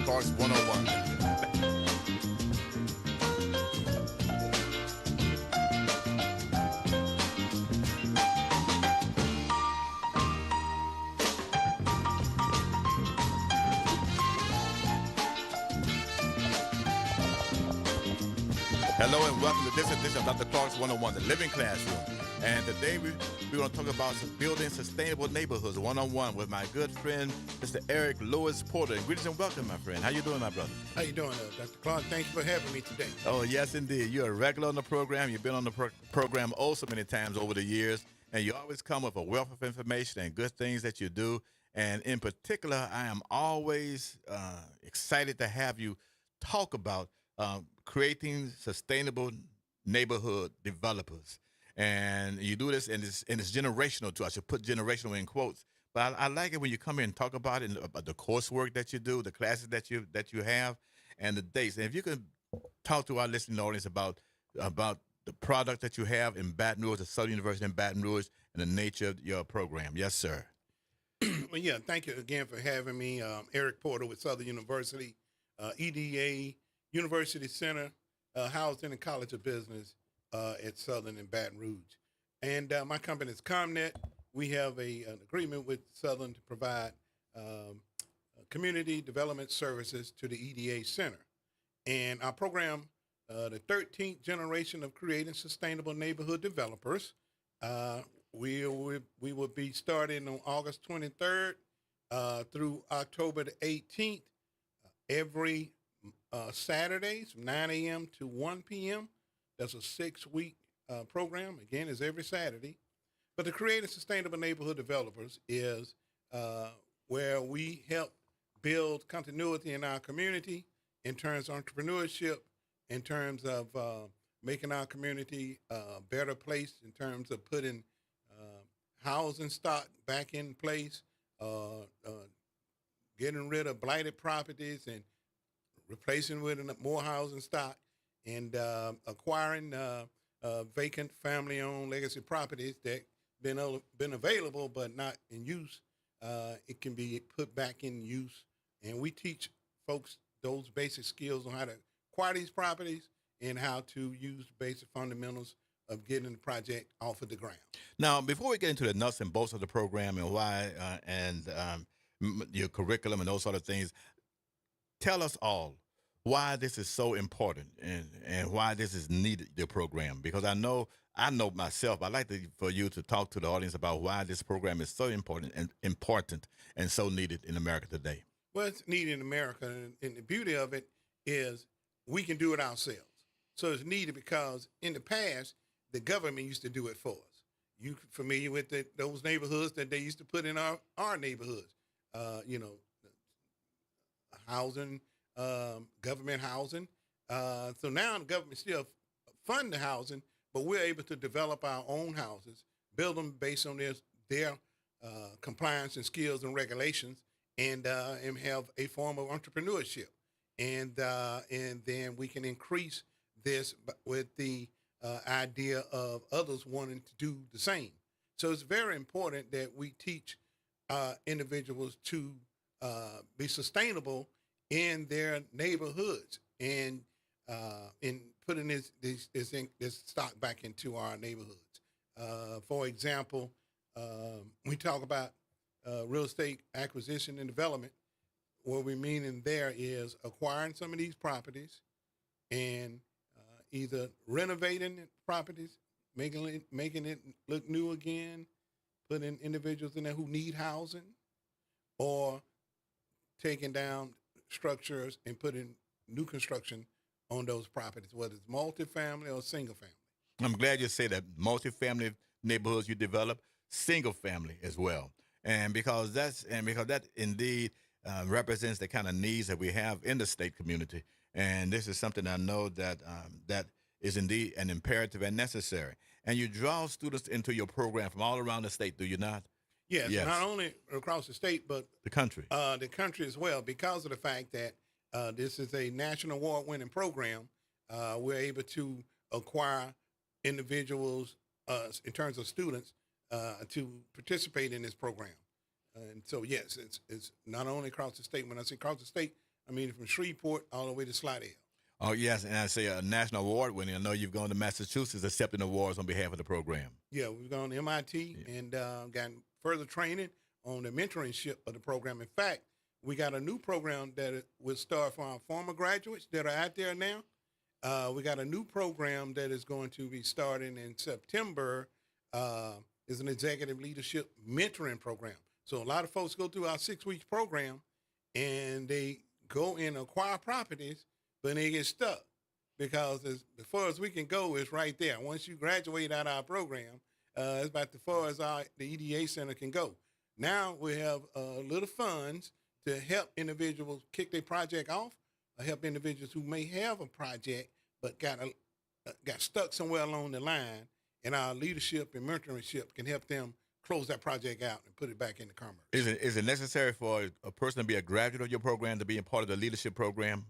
Clark's 101. Hello and welcome to this edition of Dr. Clark's 101, the Living Classroom. And today we're going to talk about building sustainable neighborhoods one-on-one with my good friend, Mr. Eric Lewis Porter. Greetings and welcome, my friend. How you doing, my brother? How you doing, Dr. Clark? Thank you for having me today. Oh, yes, indeed. You're a regular on the program. You've been on the program oh so many times over the years, and you always come with a wealth of information and good things that you do. And in particular, I am always excited to have you talk about creating sustainable neighborhood developers. And you do this, and it's generational too. I should put generational in quotes. But I like it when you come in and talk about it, and about the coursework that you do, the classes that you have, and the dates. And if you could talk to our listening audience about the product that you have in Baton Rouge, the Southern University in Baton Rouge, and the nature of your program. Yes, sir. Well, yeah, thank you again for having me. Eric Porter with Southern University, EDA, University Center, Housing and College of Business at Southern in Baton Rouge. And my company is ComNet. We have an agreement with Southern to provide community development services to the EDA Center. And our program, the 13th generation of creating sustainable neighborhood developers, we will be starting on August 23rd through October the 18th, every Saturdays from 9 a.m. to 1 p.m. That's a 6-week program. Again, it's every Saturday. But the Creating Sustainable Neighborhood Developers is where we help build continuity in our community in terms of entrepreneurship, in terms of making our community a better place, in terms of putting housing stock back in place, getting rid of blighted properties and replacing with more housing stock, and acquiring vacant family-owned legacy properties that been available but not in use. It can be put back in use, and we teach folks those basic skills on how to acquire these properties and how to use the basic fundamentals of getting the project off of the ground. Now, before we get into the nuts and bolts of the program and why your curriculum and those sort of things, tell us all why this is so important and why this is needed, the program. Because I know myself, I'd like for you to talk to the audience about why this program is so important and so needed in America today. Well, it's needed in America, and the beauty of it is we can do it ourselves. So it's needed because in the past, the government used to do it for us. You familiar with those neighborhoods that they used to put in our neighborhoods? Housing, government housing. So now the government still fund the housing, but we're able to develop our own houses, build them based on their compliance and skills and regulations, and have a form of entrepreneurship. And then we can increase this with the idea of others wanting to do the same. So it's very important that we teach individuals to be sustainable in their neighborhoods and in putting this stock back into our neighborhoods. For example, we talk about real estate acquisition and development. What we mean in there is acquiring some of these properties and either renovating properties, making it look new again, putting individuals in there who need housing, or taking down structures and putting new construction on those properties, whether it's multifamily or single family. I'm glad you say that multifamily neighborhoods you develop, single family as well, and because that indeed represents the kind of needs that we have in the state community, and this is something I know that that is indeed an imperative and necessary. And you draw students into your program from all around the state, do you not? Yes, not only across the state, but the country. The country as well, because of the fact that this is a national award-winning program. We're able to acquire individuals in terms of students to participate in this program. And so, yes, it's not only across the state. When I say across the state, I mean, from Shreveport all the way to Slidell. Oh, yes, and I say a national award winning. I know you've gone to Massachusetts accepting awards on behalf of the program. Yeah, we've gone to MIT Yeah. and gotten further training on the mentorship of the program. In fact, we got a new program that will start for our former graduates that are out there now. We got a new program that is going to be starting in September. Is an executive leadership mentoring program. So a lot of folks go through our 6 week program and they go and acquire properties, but they get stuck because as far as we can go is right there. Once you graduate out of our program, it's about as far as the EDA Center can go. Now we have little funds to help individuals kick their project off, or help individuals who may have a project but got stuck somewhere along the line, and our leadership and mentorship can help them close that project out and put it back into commerce. Is it necessary for a person to be a graduate of your program to be a part of the leadership program?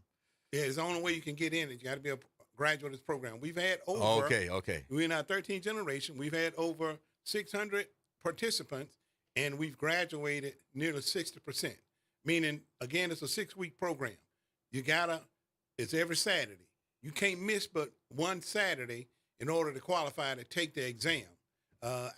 Yeah, it's the only way you can get in. You got to be a graduate of this program. We've had over. Okay. We're in our 13th generation. We've had over 600 participants, and we've graduated nearly 60%. Meaning, again, it's a 6 week program. It's every Saturday. You can't miss but one Saturday in order to qualify to take the exam.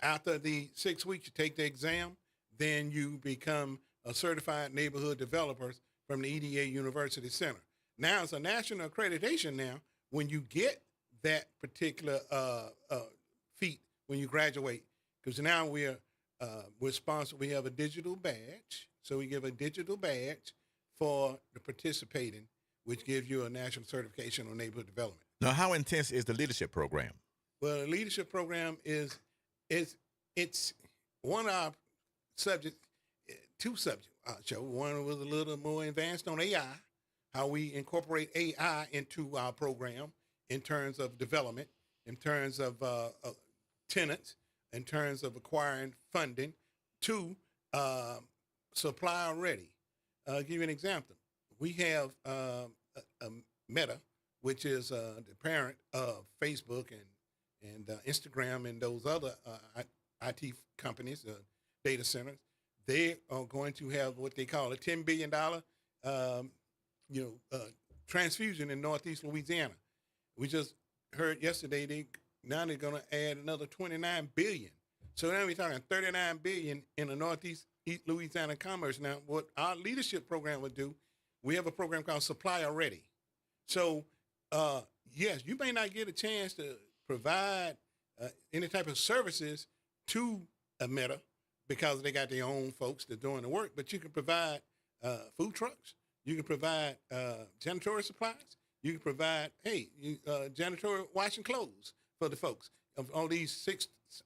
After the 6 weeks, you take the exam, then you become a certified neighborhood developer from the EDA University Center. Now it's a national accreditation now when you get that particular feat when you graduate, because now we're sponsored. We have a digital badge, so we give a digital badge for the participating, which gives you a national certification on neighborhood development. Now, how intense is the leadership program? Well, the leadership program it's one of our subjects, two subjects. Show one was a little more advanced on AI, how we incorporate AI into our program in terms of development, in terms of tenants, in terms of acquiring funding. Two, supplier ready. I'll give you an example. We have Meta, which is the parent of Facebook and Instagram and those other IT companies, data centers. They are going to have what they call a $10 billion transfusion in Northeast Louisiana. We just heard yesterday they're going to add another $29 billion. So now we're talking $39 billion in the Northeast Louisiana commerce. Now, what our leadership program would do, we have a program called Supplier Ready. So, yes, you may not get a chance to provide any type of services to a Meta because they got their own folks that are doing the work, but you can provide food trucks. You can provide janitorial supplies. You can provide, janitorial washing clothes for the folks. Of all these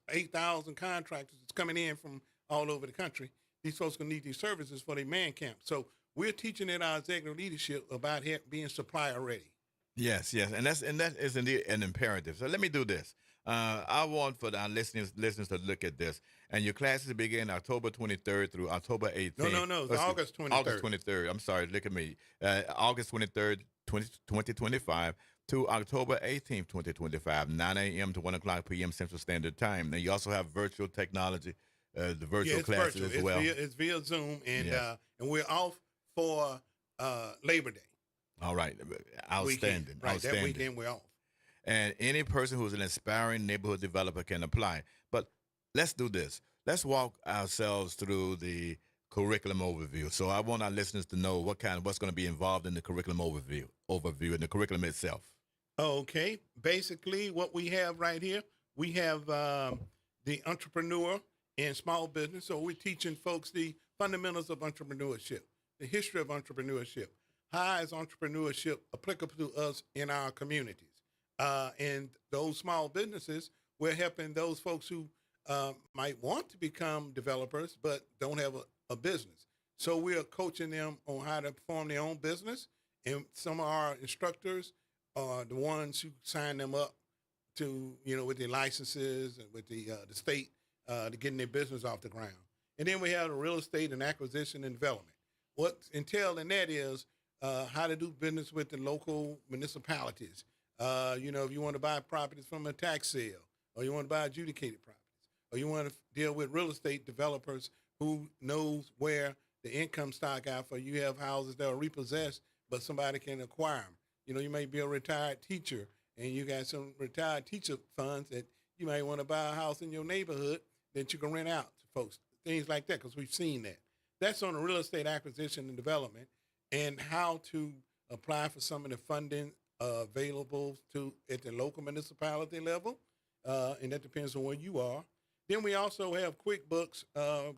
8,000 contractors that's coming in from all over the country, these folks gonna need these services for their man camp. So we're teaching in our executive leadership about being supplier ready. Yes, and that is indeed an imperative. So let me do this. I want for our listeners to look at this. And your classes begin October 23rd through October 18th. No, it's August 23rd. August 23rd. I'm sorry, look at me. August 23rd, 2025 to October 18th, 2025, 9 a.m. to 1 o'clock p.m. Central Standard Time. And you also have virtual technology, the virtual classes virtual. as well. It's via Zoom, and we're off for Labor Day. All right. Outstanding. Right, Outstanding. that weekend we're off. And any person who's an aspiring neighborhood developer can apply. But let's do this. Let's walk ourselves through the curriculum overview. So I want our listeners to know what's going to be involved in the curriculum overview and the curriculum itself. Okay. Basically, what we have right here, we have the entrepreneur and small business. So we're teaching folks the fundamentals of entrepreneurship, the history of entrepreneurship. How is entrepreneurship applicable to us in our communities? And those small businesses, we're helping those folks who might want to become developers but don't have a business. So we're coaching them on how to form their own business. And some of our instructors are the ones who sign them up to, with their licenses and with the state to getting their business off the ground. And then we have the real estate and acquisition and development. What's entailed in that is how to do business with the local municipalities. If you want to buy properties from a tax sale, or you want to buy adjudicated properties, or you want to deal with real estate developers who knows where the income stock out for. You have houses that are repossessed but somebody can acquire them. You know, you may be a retired teacher and you got some retired teacher funds that you might want to buy a house in your neighborhood that you can rent out to folks, things like that, because we've seen that. That's on the real estate acquisition and development and how to apply for some of the funding available to at the local municipality level, and that depends on where you are. Then we also have QuickBooks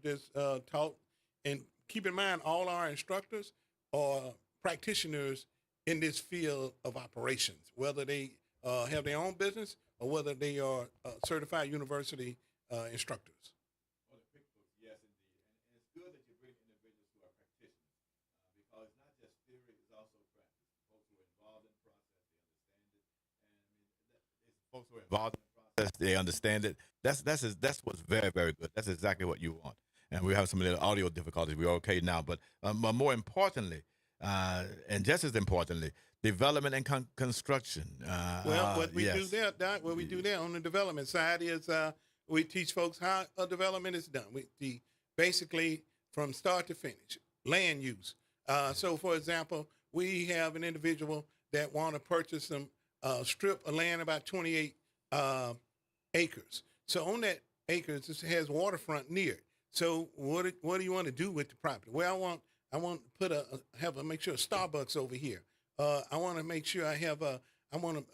that's taught, and keep in mind all our instructors are practitioners in this field of operations, whether they have their own business or whether they are certified university instructors. Well, the QuickBooks, yes, indeed. And it's good that you bring individuals who are practitioners because it's not just theory, it's also practice. Folks who are involved in the process, they understand it. That's what's very, very good. That's exactly what you want. And we have some little audio difficulties. We're okay now. But more importantly, and just as importantly, development and construction. Well, what we yes. do there, Doc, what we do there on the development side is we teach folks how a development is done. Basically from start to finish, land use. So, for example, we have an individual that want to purchase some strip of land about 28 acres. So on that acres, it has waterfront near it. So what do you want to do with the property? Well, I want to put make sure a Starbucks over here. I want to make sure I want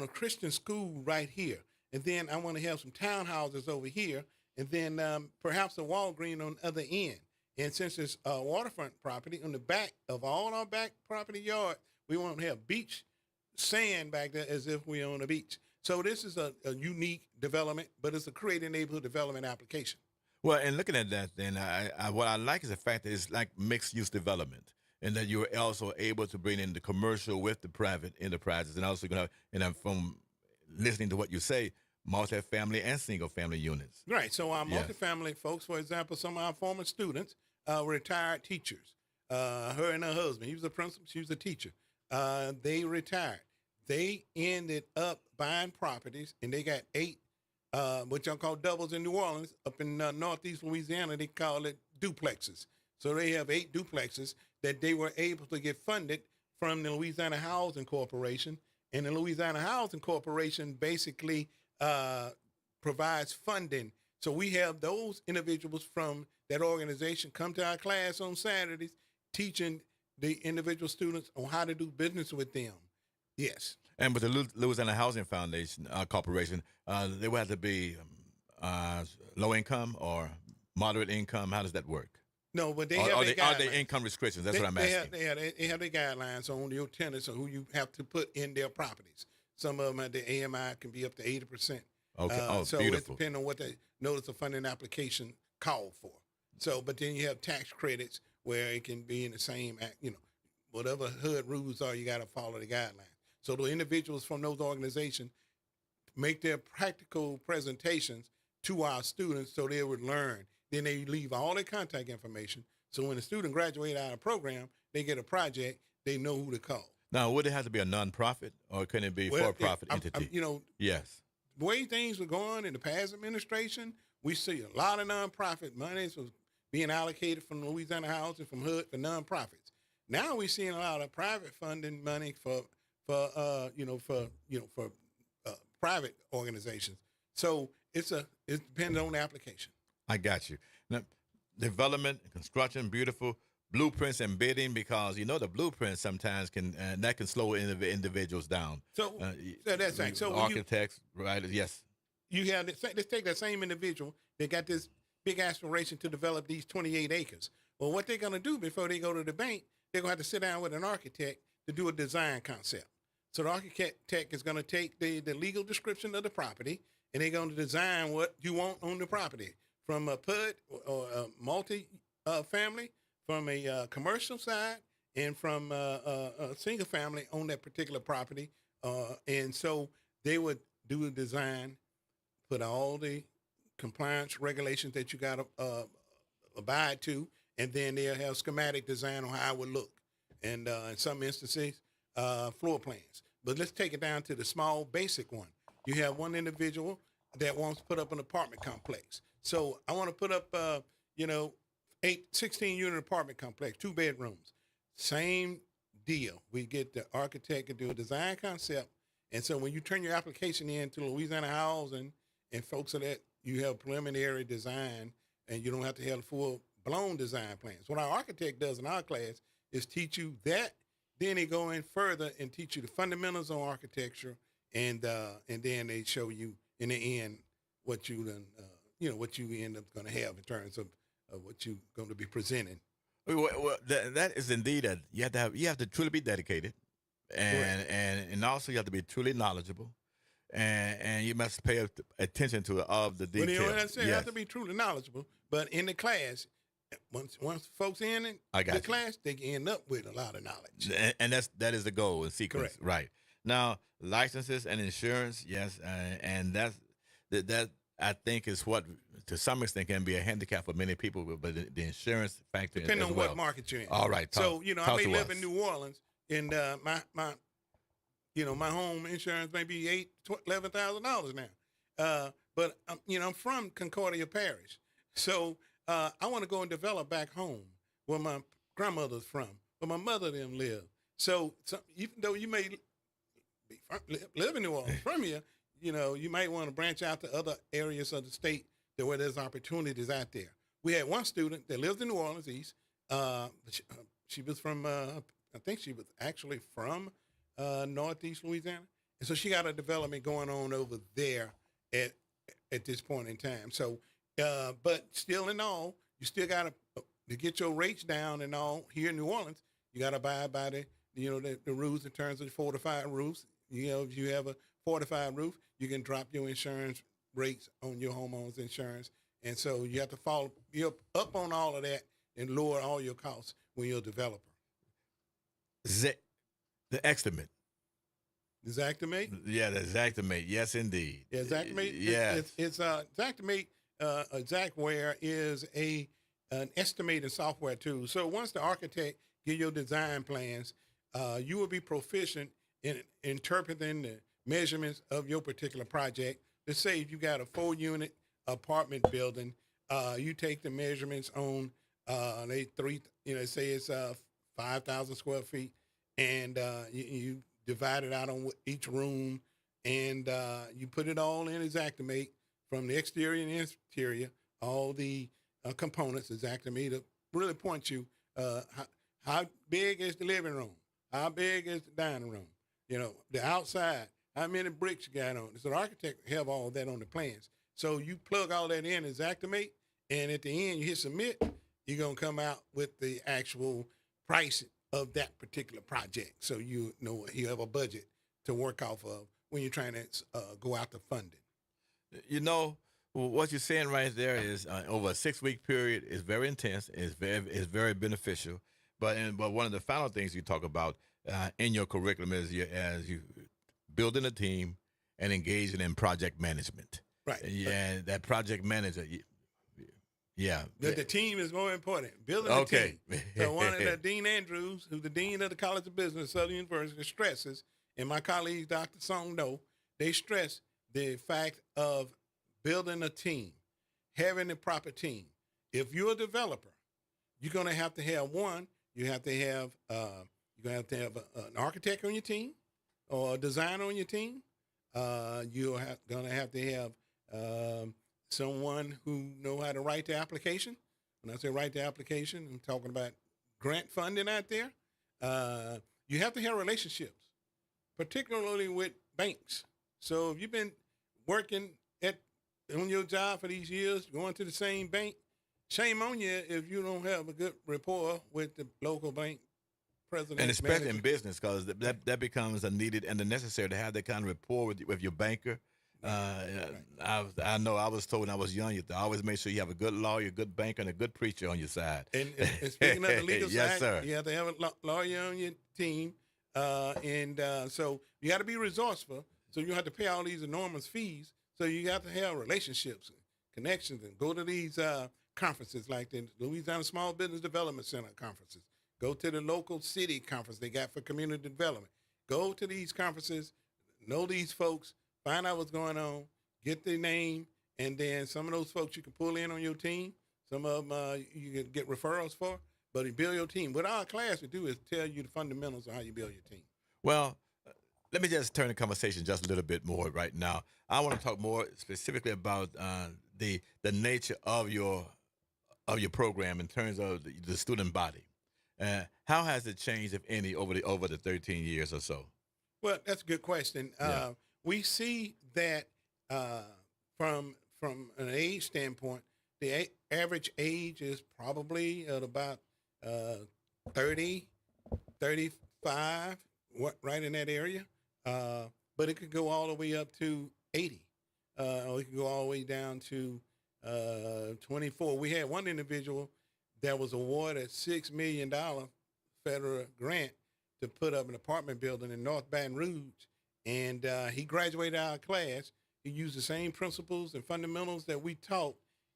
a Christian school right here. And then I want to have some townhouses over here. And then perhaps a Walgreens on the other end. And since it's waterfront property, on the back of all our back property yard, we want to have beach sand back there as if we're on a beach. So this is a unique development, but it's a creative neighborhood development application. Well, and looking at that, then what I like is the fact that it's like mixed-use development, and that you're also able to bring in the commercial with the private enterprises, and also from listening to what you say, multi-family and single-family units. Right. So our Yes. multifamily folks, for example, some of our former students, retired teachers. Her and her husband, he was a principal, she was a teacher. They retired. They ended up buying properties, and they got 8, what y'all call doubles in New Orleans. Up in northeast Louisiana, they call it duplexes. So they have 8 duplexes that they were able to get funded from the Louisiana Housing Corporation. And the Louisiana Housing Corporation basically provides funding. So we have those individuals from that organization come to our class on Saturdays, teaching the individual students on how to do business with them. Yes. And with the Louisiana Housing Foundation Corporation, they would have to be low income or moderate income. How does that work? No, but they Are have they, their are they guidelines. income restrictions? That's what I'm asking. They have their guidelines on your tenants and who you have to put in their properties. Some of them at the AMI can be up to 80%. Okay. So Beautiful. it depends on what the notice of funding application called for. So, but then you have tax credits where it can be in the same, whatever HUD rules are, you got to follow the guidelines. So the individuals from those organizations make their practical presentations to our students so they would learn. Then they leave all their contact information. So when a student graduates out of a program, they get a project, they know who to call. Now, would it have to be a nonprofit, or can it be for-profit entity? Yes. The way things were going in the past administration, we see a lot of nonprofit monies was being allocated from Louisiana Housing, from HUD for nonprofits. Now we're seeing a lot of private funding money for private organizations. So it depends on the application. I got you. Now, development, construction, beautiful. Blueprints and bidding, because the blueprints sometimes can slow individuals down. So that's right. So architects, writers, yes. You have let's take that same individual. They got this big aspiration to develop these 28 acres. Well, what they're going to do before they go to the bank, they're going to have to sit down with an architect to do a design concept. So the architect is going to take the legal description of the property, and they're going to design what you want on the property, from a PUD or a multi-family, from a commercial side, and from a single family on that particular property. And so they would do a design, put all the compliance regulations that you got to abide to, and then they'll have schematic design on how it would look. And in some instances, floor plans. But let's take it down to the small, basic one. You have one individual that wants to put up an apartment complex. So I want to put up, 16-unit apartment complex, 2 bedrooms. Same deal. We get the architect to do a design concept, and so when you turn your application in to Louisiana Housing and folks are that you have preliminary design, and you don't have to have full blown design plans. What our architect does in our class is teach you that. Then they go in further and teach you the fundamentals on architecture, and then they show you in the end what you done, what you end up going to have in terms of what you're going to be presenting. That is indeed a you have to truly be dedicated, Correct. and also you have to be truly knowledgeable, and you must pay attention to all of the Well, you know what details. I'm saying? You have Yes, to be truly knowledgeable. But in the class, once folks in it, I the got you. class, they can end up with a lot of knowledge. And that is the goal and sequence, Correct. right? Now, licenses and insurance, yes, and that I think is what to some extent can be a handicap for many people, but the insurance factor Depending as on well. what market you're in. All right, So, I talk may to live us. in New Orleans, and my home insurance may be $11,000 now. But I'm from Concordia Parish, so I want to go and develop back home where my grandmother's from, where my mother them live. So even though you may live in New Orleans from here, you might want to branch out to other areas of the state where there's opportunities out there. We had one student that lives in New Orleans East. She was from, I think she was actually from Northeast Louisiana, and so she got a development going on over there at this point in time. So, but still in all, you still got to get your rates down and all here in New Orleans. You got to abide by the rules in terms of fortified roofs. If you have a fortified roof, you can drop your insurance rates on your homeowner's insurance. And so you have to follow up on all of that and lower all your costs when you're a developer. The estimate. Xactimate? Yeah, the Xactimate. Yes, indeed. Yeah, Xactimate. Yes. It's Xactimate. Xactware is an estimating software tool. So once the architect give your design plans, you will be proficient in interpreting the measurements of your particular project. Let's say if you got a 4-unit apartment building, you take the measurements on say it's 5,000 square feet, and you divide it out on each room, and you put it all in Xactimate from the exterior and interior, all the components. Xactimate to really point you how big is the living room, how big is the dining room, the outside, how many bricks you got on. So the architect have all that on the plans. So you plug all that in Xactimate, and at the end you hit submit, you're going to come out with the actual price of that particular project. So you have a budget to work off of when you're trying to go out to funding. What you're saying right there is over a 6-week period is very intense. It's very beneficial. But one of the final things you talk about in your curriculum is as you building a team and engaging in project management. Right. Yeah, that project manager. Yeah. The team is more important. Building a Okay. team. So one of the Dean Andrews, who's the dean of the College of Business at Southern University, stresses, and my colleague Dr. Song No, they stress the fact of building a team, having a proper team. If you're a developer, you're going to have one. You have to have an architect on your team, or a designer on your team. You're going to have someone who know how to write the application. When I say write the application, I'm talking about grant funding out there. You have to have relationships, particularly with banks. So if you've been working on your job for these years, going to the same bank, shame on you if you don't have a good rapport with the local bank president. And especially manager. in business, because that becomes a needed and a necessary to have that kind of rapport with your banker. I know I was told when I was young, you have to always make sure you have a good lawyer, a good banker, and a good preacher on your side. And speaking of the legal yes, side, sir. you have to have a lawyer on your team. So you got to be resourceful. So you have to pay all these enormous fees. So you have to have relationships, connections, and go to these conferences like the Louisiana Small Business Development Center conferences. Go to the local city conference they got for community development. Go to these conferences, know these folks, find out what's going on, get their name, and then some of those folks you can pull in on your team. Some of them you can get referrals for. but you build your team. What our class would do is tell you the fundamentals of how you build your team. Well, let me just turn the conversation just a little bit more right now. I want to talk more specifically about the nature of your program in terms of the student body. How has it changed, if any, over the 13 years or so? Well, that's a good question. Yeah. We see that from an age standpoint, the average age is probably at about 30, 35, right in that area. But it could go all the way up to 80. Or it could go all the way down to 24. We had one individual that was awarded $6 million federal grant to put up an apartment building in North Baton Rouge. And he graduated our class. He used the same principles and fundamentals that we taught,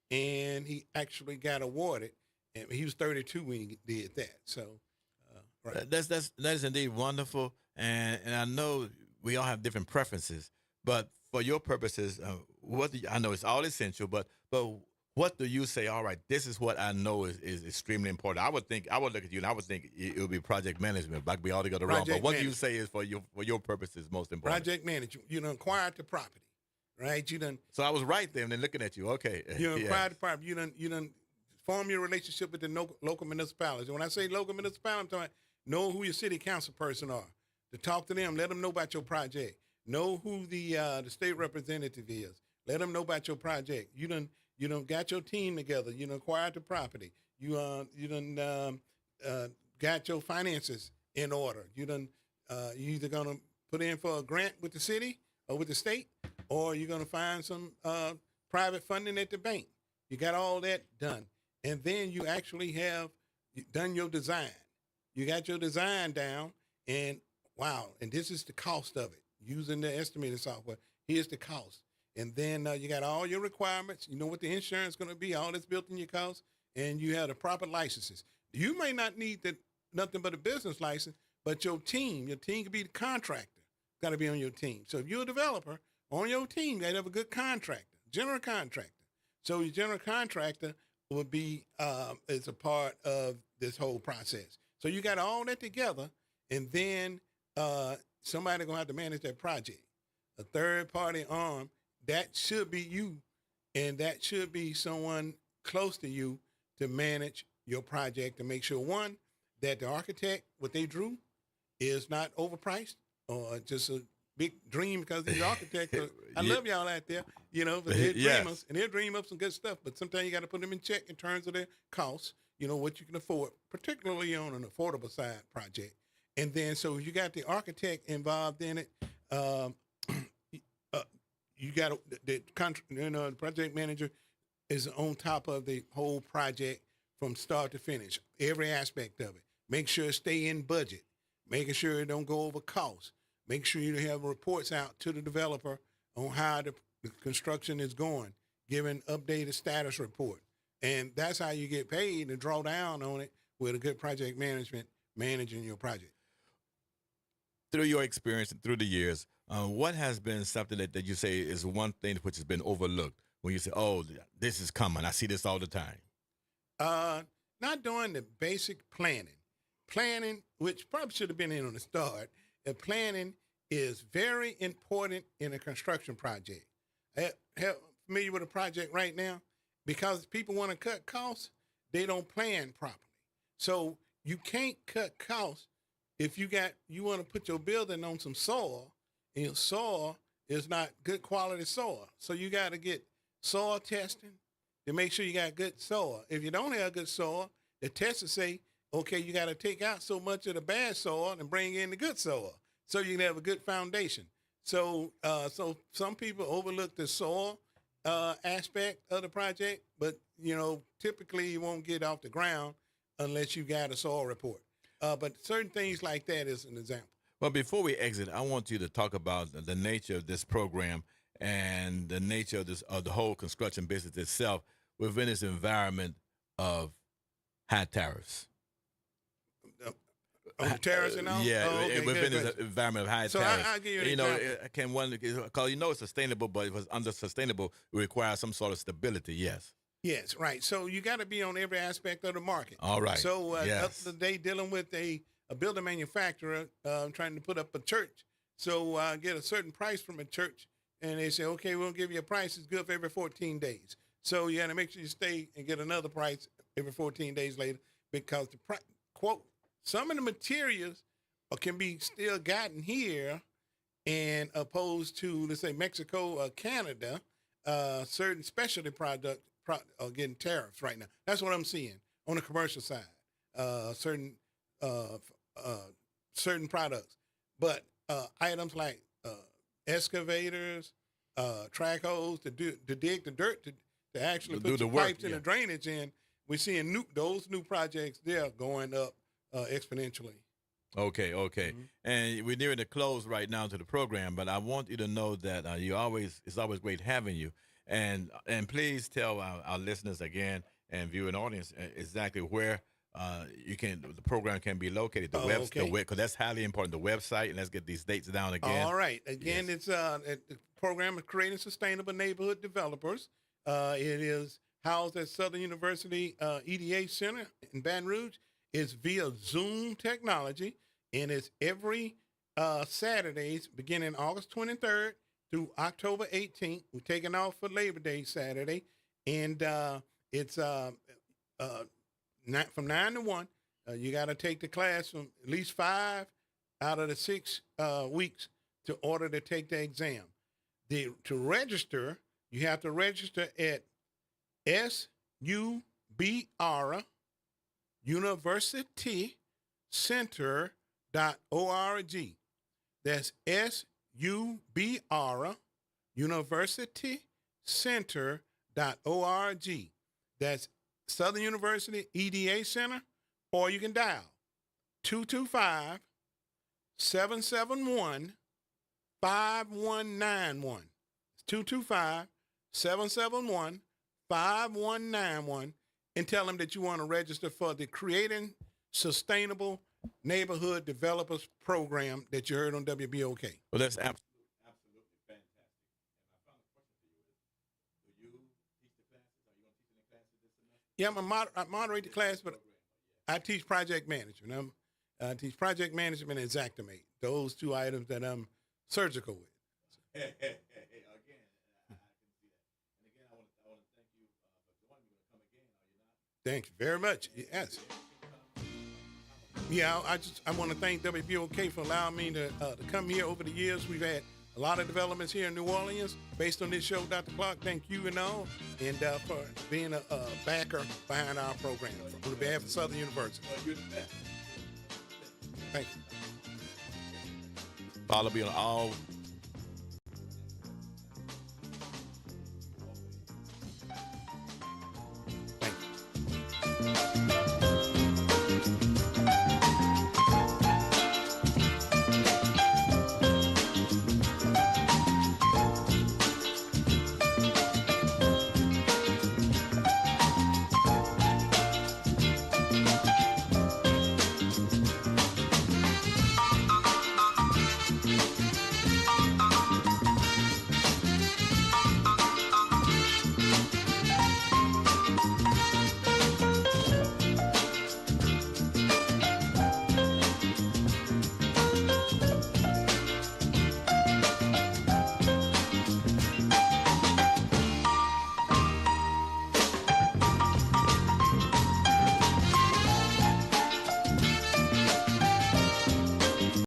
and he actually got awarded. And he was 32 when he did that. So, right. That is indeed wonderful, and I know we all have different preferences, but for your purposes, I know it's all essential, but what do you say? All right, this is what I know is extremely important. I would look at you and I would think it would be project management, like we all together wrong. But what do you say is for your purposes most important? Project management. You done acquired the property, right? You done. So I was right there, and then looking at you. Okay. You done acquired the property. You done form your relationship with the local municipalities. And when I say local municipality, I'm talking about know who your city council person are. To talk to them, let them know about your project. Know who the state representative is. Let them know about your project. You done got your team together. You done acquired the property. You done got your finances in order. You either gonna put in for a grant with the city or with the state, or you're gonna find some private funding at the bank. You got all that done, and then you actually have done your design. You got your design down, and wow, and this is the cost of it using the estimating software. Here's the cost. And then you got all your requirements. You know what the insurance is going to be, all that's built in your cost, and you have the proper licenses. You may not need nothing but a business license, but your team could be the contractor, got to be on your team. So if you're a developer, on your team, you got to have a good contractor, general contractor. So your general contractor would be as a part of this whole process. So you got all that together, and then somebody going to have to manage that project. A third-party arm, that should be you, and that should be someone close to you to manage your project to make sure, one, that the architect, what they drew, is not overpriced or just a big dream because these architects I love y'all out there, but they're dreamers, and they'll dream up some good stuff, but sometimes you got to put them in check in terms of their costs, what you can afford, particularly on an affordable side project. And then so you got the architect involved in it. You got the project manager is on top of the whole project from start to finish, every aspect of it. Make sure it stay in budget, making sure it don't go over cost. Make sure you have reports out to the developer on how the construction is going, giving updated status report. And that's how you get paid and draw down on it with a good project management managing your project. Through your experience and through the years, what has been something that you say is one thing which has been overlooked when you say, oh, this is coming, I see this all the time? Not doing the basic planning. Planning, which probably should have been in on the start, and planning is very important in a construction project. Familiar with a project right now? Because people want to cut costs, they don't plan properly. So you can't cut costs if you want to put your building on some soil, and your soil is not good quality soil. So you got to get soil testing to make sure you got good soil. If you don't have good soil, the testers say, okay, you got to take out so much of the bad soil and bring in the good soil so you can have a good foundation. So some people overlook the soil aspect of the project, but, typically you won't get off the ground unless you got a soil report. But certain things like that is an example. Well, before we exit, I want you to talk about the nature of this program and the nature of the whole construction business itself within this environment of high tariffs. Tariffs and all? Yeah, okay, within this environment of high so tariffs. I'll give you an example. Because it's sustainable, but if it's unsustainable, it requires some sort of stability, yes. Yes, right. So you got to be on every aspect of the market. All right. So Yes. the day dealing with a building manufacturer trying to put up a church. So get a certain price from a church, and they say, okay, we'll give you a price. It's good for every 14 days. So you got to make sure you stay and get another price every 14 days later, because the quote, some of the materials can be still gotten here, and opposed to, let's say, Mexico or Canada, certain specialty products are getting tariffs right now. That's what I'm seeing on the commercial side. Certain certain products, but items like excavators, track holes to dig the dirt to actually Do put the your work, pipes and yeah. the drainage in. We're seeing those new projects there going up exponentially. Okay, okay. And we're nearing the close right now to the program, but I want you to know that it's always great having you. And please tell our listeners again and viewing audience exactly where the program can be located. The Okay. because that's highly important. The website, and let's get these dates down again. All right. Again, Yes. it's the program is creating sustainable neighborhood developers. It is housed at Southern University EDA Center in Baton Rouge. It's via Zoom technology, and it's every Saturdays beginning August 23rd through October 18th. We're taking off for Labor Day Saturday, and it's from 9 to 1. You got to take the class from at least 5 out of the 6 weeks to order to take the exam. To register, you have to register at SUBR universitycenter.org. That's SUBR universitycenter.org. That's Southern University EDA Center, or you can dial 225 771 5191. 225 771 5191, and tell them that you want to register for the Creating Sustainable Neighborhood Developers Program that you heard on WBOK. Well, that's absolutely fantastic. And my final question for you is, do you teach the classes? Are you going to teach any classes this semester? Yeah, I moderate the class, but I teach project management. I teach project management and Xactimate, those 2 items that I'm surgical with. Again, I can see that. And again, I want to thank you for joining me. Come again, are you not? Thank you very much. Yes. Yeah, I want to thank WBOK for allowing me to come here over the years. We've had a lot of developments here in New Orleans based on this show, Dr. Clark. Thank you and all, and for being a backer behind our program on behalf of Southern University. Well, you're the best. Thank you. Follow me on all